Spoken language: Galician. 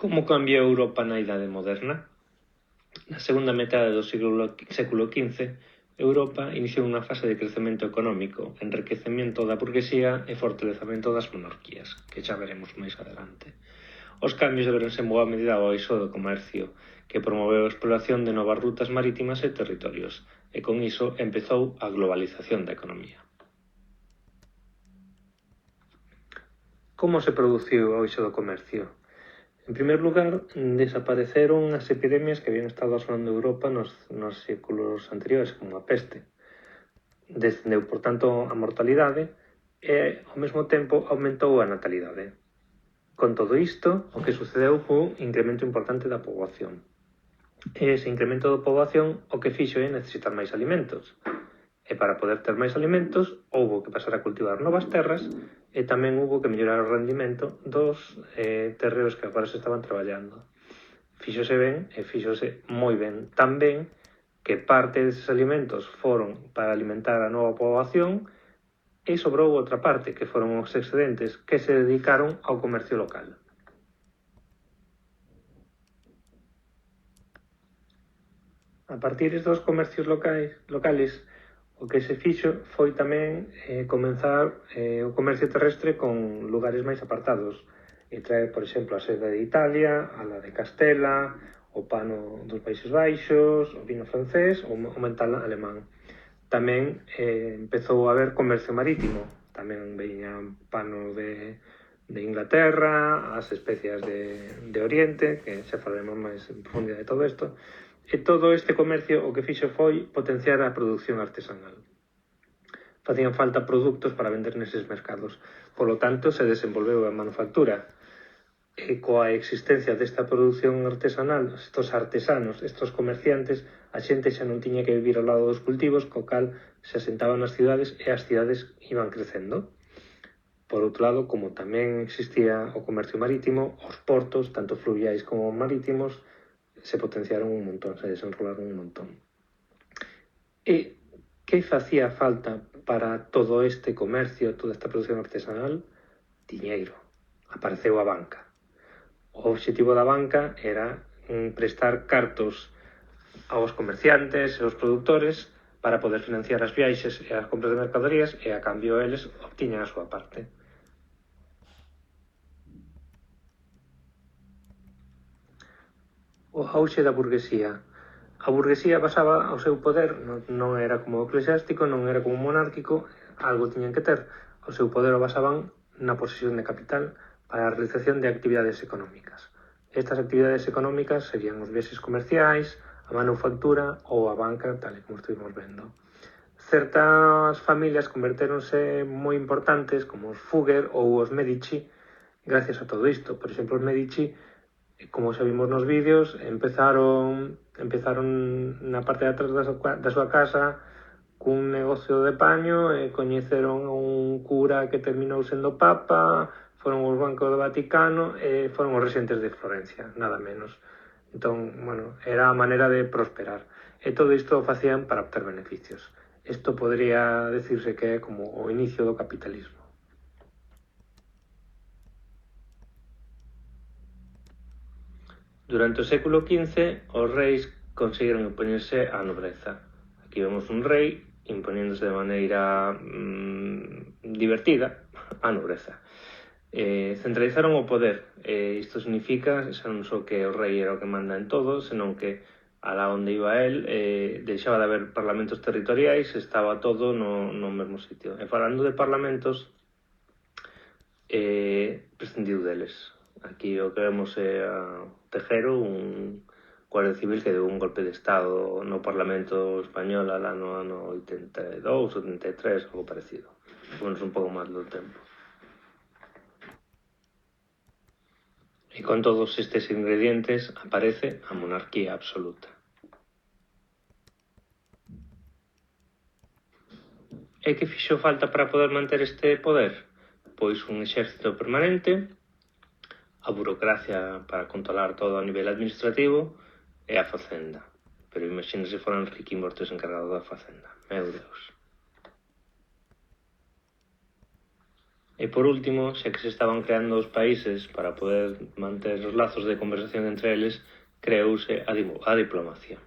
Como cambiou Europa na Idade Moderna? Na segunda metade do século XV, Europa iniciou unha fase de crecemento económico, enriquecemento da burguesía e fortalecemento das monarquías, que xa veremos máis adelante. Os cambios deberonse en boa medida ao eixo do comercio, que promoveu a exploración de novas rutas marítimas e territorios, e con iso empezou a globalización da economía. Como se produciu o eixo do comercio? En primer lugar, desapareceron as epidemias que habían estado asolando Europa nos séculos anteriores, como a peste. Descendeu, por tanto, a mortalidade e, ao mesmo tempo, aumentou a natalidade. Con todo isto, o que sucedeu foi un incremento importante da poboación. E ese incremento da poboación o que fixo é necesitar máis alimentos. E para poder ter máis alimentos, houbo que pasar a cultivar novas terras e tamén houbo que mellorar o rendimento dos terreos que agora se estaban traballando. Fíxose ben e fíxose moi ben. Tan ben que parte deses alimentos foron para alimentar a nova poboación e sobrou outra parte, que foron os excedentes que se dedicaron ao comercio local. A partir dos comercios locales, o que se fixo foi tamén comenzar o comercio terrestre con lugares máis apartados e traer, por exemplo, a seda de Italia, a la de Castela, o pano dos Países Baixos, o vino francés ou o mental alemán. Tamén empezou a haber comercio marítimo, tamén veñan pano de Inglaterra, as especias de Oriente, que xa falaremos máis en profundidade de todo isto, e todo este comercio o que fixo foi potenciar a produción artesanal. Facían falta produtos para vender neses mercados, polo tanto se desenvolveu a manufactura. E coa existencia desta produción artesanal, estos artesanos, estos comerciantes, a xente xa non tiña que vivir ao lado dos cultivos, co cal se asentaban nas cidades e as cidades iban crecendo. Por outro lado, como tamén existía o comercio marítimo, os portos, tanto fluviais como marítimos, se potenciaron un montón, se desenrolaron un montón. E que facía falta para todo este comercio, toda esta producción artesanal? Diñeiro. Apareceu a banca. O obxectivo da banca era prestar cartos aos comerciantes e aos produtores para poder financiar as viaxes e as compras de mercadorías e a cambio eles obtiñan a súa parte. O auxe da burguesía. A burguesía basaba o seu poder, non era como o eclesiástico, non era como o monárquico, algo tiñan que ter. O seu poder o basaban na posesión de capital para a realización de actividades económicas. Estas actividades económicas serían os viaxes comerciais, a manufactura ou a banca, tal como estuvimos vendo. Certas familias convertéronse moi importantes, como os Fugger ou os Medici, gracias a todo isto. Por exemplo, os Medici, como xa vimos nos vídeos, empezaron na parte de atrás da súa casa cun negocio de paño e coñeceron un cura que terminou sendo papa, foron os bancos do Vaticano e foron os regentes de Florencia, nada menos. Entón, bueno, era a maneira de prosperar. E todo isto o facían para obter beneficios. Isto podría decirse que é como o inicio do capitalismo. Durante o século XV, os reis conseguiron impoñerse á nobreza. Aquí vemos un rei impoñéndose de maneira divertida á nobreza. Centralizaron o poder. Isto significa xa non só que o rei era o que manda en todo, senón que alá onde iba el deixaba de haber parlamentos territoriais, estaba todo no mesmo sitio. E falando de parlamentos, prescindiu deles. Aquí o que vemos é a Tejero, un guardia civil que deu un golpe de estado no Parlamento español alá no ano 82, 83, algo parecido. Bueno, un pouco máis do tempo. E con todos estes ingredientes aparece a monarquía absoluta. E que fixo falta para poder manter este poder? Pois un exército permanente, a burocracia para controlar todo a nivel administrativo e a facenda. Pero imagina se foran riquimortos encargados da facenda. Meu Deus. E por último, xa que se estaban creando os países para poder manter os lazos de conversación entre eles, creouse a diplomacia.